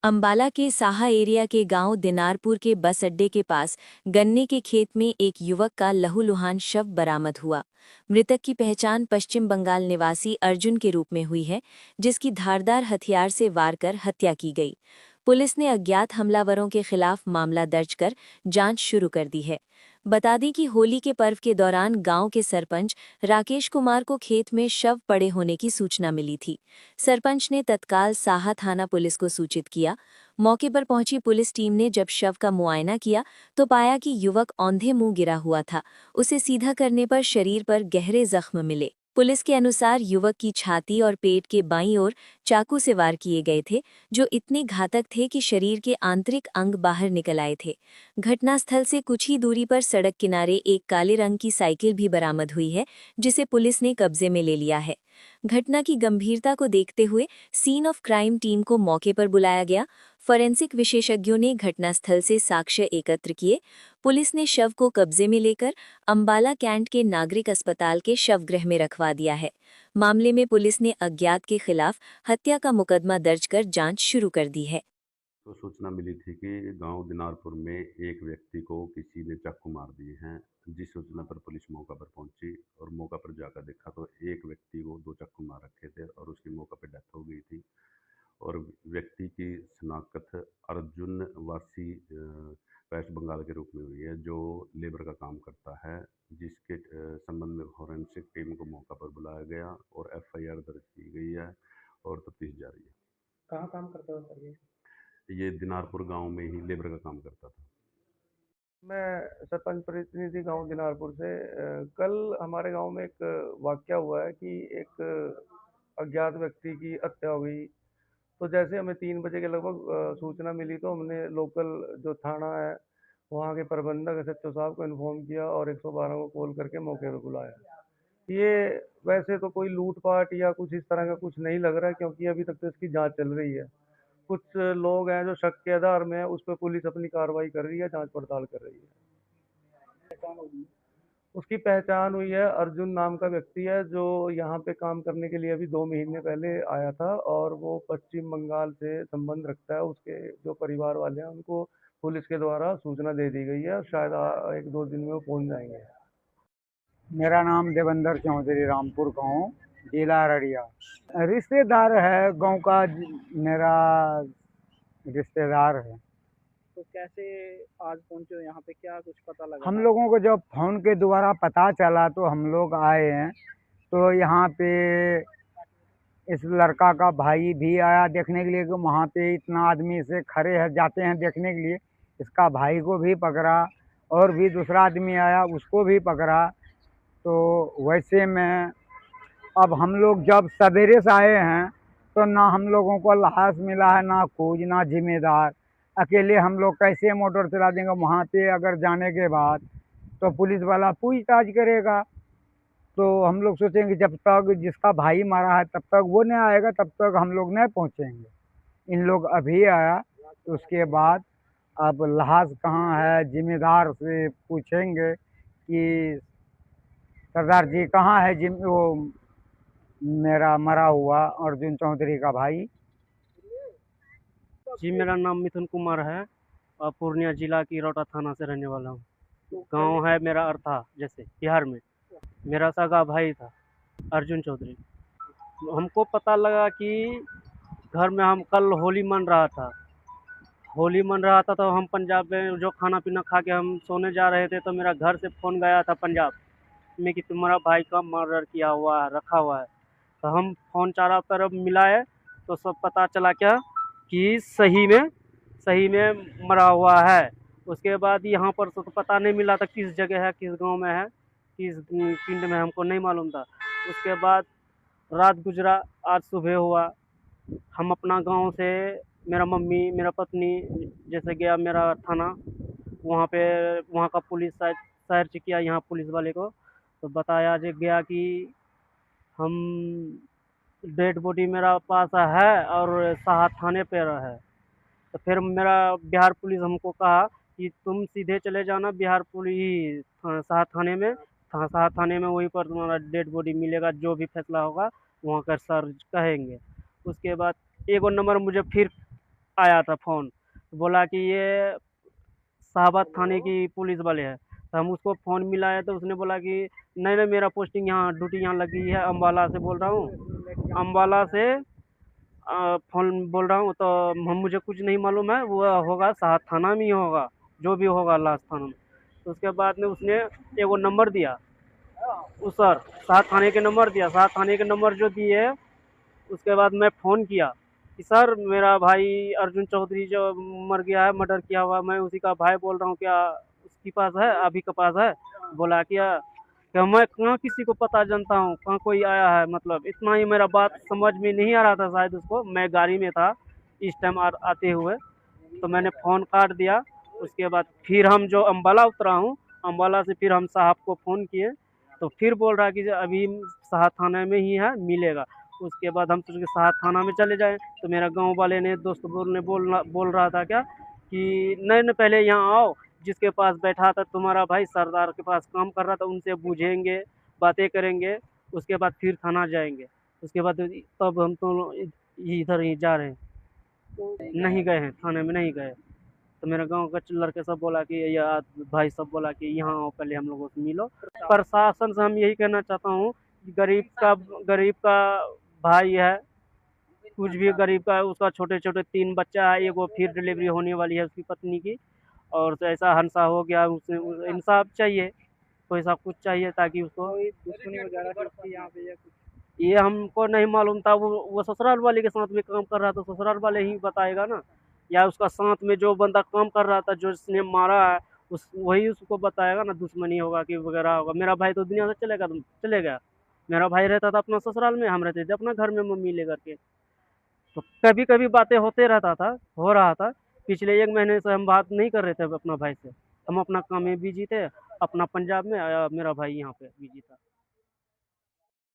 अंबाला के साहा एरिया के गांव दिनारपुर के बस अड्डे के पास गन्ने के खेत में एक युवक का लहूलुहान शव बरामद हुआ। मृतक की पहचान पश्चिम बंगाल निवासी अर्जुन के रूप में हुई है, जिसकी धारदार हथियार से वार कर हत्या की गई। पुलिस ने अज्ञात हमलावरों के खिलाफ मामला दर्ज कर जांच शुरू कर दी है। बता दें कि होली के पर्व के दौरान गांव के सरपंच राकेश कुमार को खेत में शव पड़े होने की सूचना मिली थी। सरपंच ने तत्काल साहा थाना पुलिस को सूचित किया। मौके पर पहुंची पुलिस टीम ने जब शव का मुआयना किया तो पाया कि युवक औंधे मुंह गिरा हुआ था। उसे सीधा करने पर शरीर पर गहरे जख्म मिले। पुलिस के अनुसार युवक की छाती और पेट के बाईं ओर चाकू से वार किए गए थे, जो इतने घातक थे कि शरीर के आंतरिक अंग बाहर निकल आए थे। घटनास्थल से कुछ ही दूरी पर सड़क किनारे एक काले रंग की साइकिल भी बरामद हुई है, जिसे पुलिस ने कब्जे में ले लिया है। घटना की गंभीरता को देखते हुए सीन ऑफ क्राइम टीम को मौके पर बुलाया गया। फॉरेंसिक विशेषज्ञों ने घटनास्थल से साक्ष्य एकत्र किए। पुलिस ने शव को कब्जे में लेकर अंबाला कैंट के नागरिक अस्पताल के शवगृह में रखवा दिया है। मामले में पुलिस ने अज्ञात के खिलाफ हत्या का मुकदमा दर्ज कर जांच शुरू कर दी है। तो सूचना मिली थी कि गांव दिनारपुर में एक व्यक्ति को किसी ने चाकू मार दिए हैं। जिस सूचना पर पुलिस मौका पर पहुंची और मौका पर जाकर देखा तो एक व्यक्ति को दो चाकू मार रखे थे और उसकी मौका पर डेथ हो गई थी। और व्यक्ति की शनाख्त अर्जुन वासी वेस्ट बंगाल के रूप में हुई है, जो लेबर का काम करता है। जिसके संबंध में फॉरेंसिक टीम को मौका पर बुलाया गया और एफआईआर दर्ज की गई है और तफ्तीश जारी है। कहाँ काम करते हो सर ये? ये दिनारपुर गांव में ही लेबर का काम करता था। मैं सरपंच प्रतिनिधि गांव दिनारपुर से। कल हमारे गांव में एक वाकया हुआ है कि एक अज्ञात व्यक्ति की हत्या हो गई। तो जैसे हमें 3 बजे के लगभग सूचना मिली तो हमने लोकल जो थाना है वहाँ के प्रबंधक एसएचओ साहब को इन्फॉर्म किया और 112 को कॉल करके मौके पर बुलाया। ये वैसे तो कोई लूटपाट या कुछ इस तरह का कुछ नहीं लग रहा है, क्योंकि अभी तक तो इसकी जांच चल रही है। कुछ लोग हैं जो शक के आधार में है, उस पर पुलिस अपनी कार्रवाई कर रही है, जांच पड़ताल कर रही है। उसकी पहचान हुई है, अर्जुन नाम का व्यक्ति है जो यहाँ पे काम करने के लिए अभी 2 महीने पहले आया था और वो पश्चिम बंगाल से संबंध रखता है। उसके जो परिवार वाले हैं उनको पुलिस के द्वारा सूचना दे दी गई है और शायद 1-2 दिन में वो पहुंच जाएंगे। मेरा नाम देवेंद्र चौधरी, रामपुर गांव, जिला अररिया। रिश्तेदार है गांव का, मेरा रिश्तेदार है। तो कैसे आज पहुंचे हो यहाँ पे, क्या कुछ पता लगा? हम लोगों को जब फोन के द्वारा पता चला तो हम लोग आए हैं। तो यहाँ पे इस लड़का का भाई भी आया देखने के लिए कि वहाँ पे इतना आदमी से खड़े हैं, जाते हैं देखने के लिए। इसका भाई को भी पकड़ा और भी दूसरा आदमी आया, उसको भी पकड़ा। तो वैसे में अब हम लोग जब सवेरे से आए हैं तो ना हम लोगों को लाश मिला है, ना खोज, ना जिम्मेदार। अकेले हम लोग कैसे मोटर चला देंगे वहाँ पे? अगर जाने के बाद तो पुलिस वाला पूछताछ करेगा। तो हम लोग सोचेंगे जब तक जिसका भाई मारा है तब तक वो नहीं आएगा, तब तक हम लोग नहीं पहुँचेंगे। इन लोग अभी आया तो उसके बाद अब लाश कहाँ है, जिम्मेदार से पूछेंगे कि सरदार जी कहाँ है जिम वो मेरा मरा हुआ अर्जुन चौधरी का भाई। जी, मेरा नाम मिथुन कुमार है और पूर्णिया जिला की रौटा थाना से रहने वाला हूँ। गांव है मेरा अर्था, जैसे बिहार में। मेरा सगा भाई था अर्जुन चौधरी। हमको पता लगा कि घर में हम कल होली मन रहा था। होली मन रहा था तो हम पंजाब में जो खाना पीना खा के हम सोने जा रहे थे तो मेरा घर से फ़ोन गया था पंजाब में कि तुम्हारा भाई का मर्डर किया हुआ है, रखा हुआ है। तो हम फ़ोन चारों तरफ मिलाए तो सब पता चला क्या कि सही में मरा हुआ है। उसके बाद यहाँ पर तो पता नहीं मिला था किस जगह है, किस गांव में है, किस पिंड में, हमको नहीं मालूम था। उसके बाद रात गुजरा, आज सुबह हुआ। हम अपना गांव से, मेरा मम्मी, मेरा पत्नी जैसे गया मेरा थाना, वहाँ पे वहाँ का पुलिस सर्च किया यहाँ पुलिस वाले को। तो बताया जे गया कि हम डेड बॉडी मेरा पास है और साहा थाने पे है। तो फिर मेरा बिहार पुलिस हमको कहा कि तुम सीधे चले जाना बिहार पुलिस साहा थाने में। साहा थाने में वहीं पर तुम्हारा डेड बॉडी मिलेगा, जो भी फैसला होगा वहाँ का सर कहेंगे। उसके बाद एक और नंबर मुझे फिर आया था फ़ोन, बोला कि ये शाहबाद थाने की पुलिस वाले हैं। तो हम उसको फ़ोन मिलाए तो उसने बोला कि नहीं नहीं, मेरा पोस्टिंग यहाँ ड्यूटी यहाँ लगी है, अम्बाला से बोल रहा हूँ, अम्बाला से फ़ोन बोल रहा हूँ। तो हम मुझे कुछ नहीं मालूम है, वो होगा साथ थाना में ही होगा, जो भी होगा लास्ट थाना में। तो उसके बाद में उसने एगो नंबर दिया, उस सर साथ थाने के नंबर दिया, साथ थाने के नंबर जो दिए, उसके बाद मैं फ़ोन किया कि सर मेरा भाई अर्जुन चौधरी जो मर गया है, मर्डर किया हुआ, मैं उसी का भाई बोल रहा हूँ, क्या उसके पास है, अभी के पास है? बोला क्या मैं कहाँ किसी को पता जानता हूँ, कहाँ कोई आया है, मतलब इतना ही। मेरा बात समझ में नहीं आ रहा था शायद उसको, मैं गाड़ी में था इस टाइम आते हुए, तो मैंने फ़ोन काट दिया। उसके बाद फिर हम जो अम्बाला उतरा हूँ, अम्बाला से फिर हम साहब को फ़ोन किए, तो फिर बोल रहा है कि अभी साहब थाने में ही है, मिलेगा। उसके बाद हम सोचे कि साहब थाना में चले जाएँ, तो मेरा गाँव वाले ने दोस्त बोल रहा था क्या कि नहीं नहीं, पहले यहाँ आओ, जिसके पास बैठा था तुम्हारा भाई सरदार के पास काम कर रहा था, उनसे पूछेंगे, बातें करेंगे, उसके बाद फिर थाना जाएँगे। उसके बाद तब हम तो इधर ही जा रहे हैं, नहीं गए हैं, थाने में नहीं गए। तो मेरे गाँव के लड़के सब बोला कि या भाई सब बोला कि यहाँ आओ, पहले हम लोगों से मिलो। प्रशासन से हम यही कहना चाहता हूँ कि गरीब का भाई है, कुछ भी गरीब का है, उसका छोटे-छोटे 3 बच्चा है, एगो फिर डिलीवरी होने वाली है उसकी पत्नी की, और तो ऐसा हादसा हो गया, उसे इंसाफ चाहिए, कोई सा कुछ चाहिए ताकि उसको दुश्मनी वगैरह जो थी यहाँ पे या कुछ, ये हमको नहीं मालूम था। वो ससुराल वाले के साथ में काम कर रहा था, ससुराल वाले ही बताएगा ना, या उसका साथ में जो बंदा काम कर रहा था, जो जिसने मारा है, उस वही उसको बताएगा ना, दुश्मनी होगा कि वगैरह होगा। मेरा भाई तो दुनिया से चले गया। मेरा भाई रहता था अपना ससुराल में, हम रहते थे अपना घर में मम्मी लेकर के। तो कभी-कभी बातें होते रहता था, हो रहा था। पिछले 1 महीने से हम बात नहीं कर रहे थे अपना भाई से। हम अपना काम में बिज़ी थे, अपना पंजाब में, मेरा भाई यहाँ पे बिज़ी था।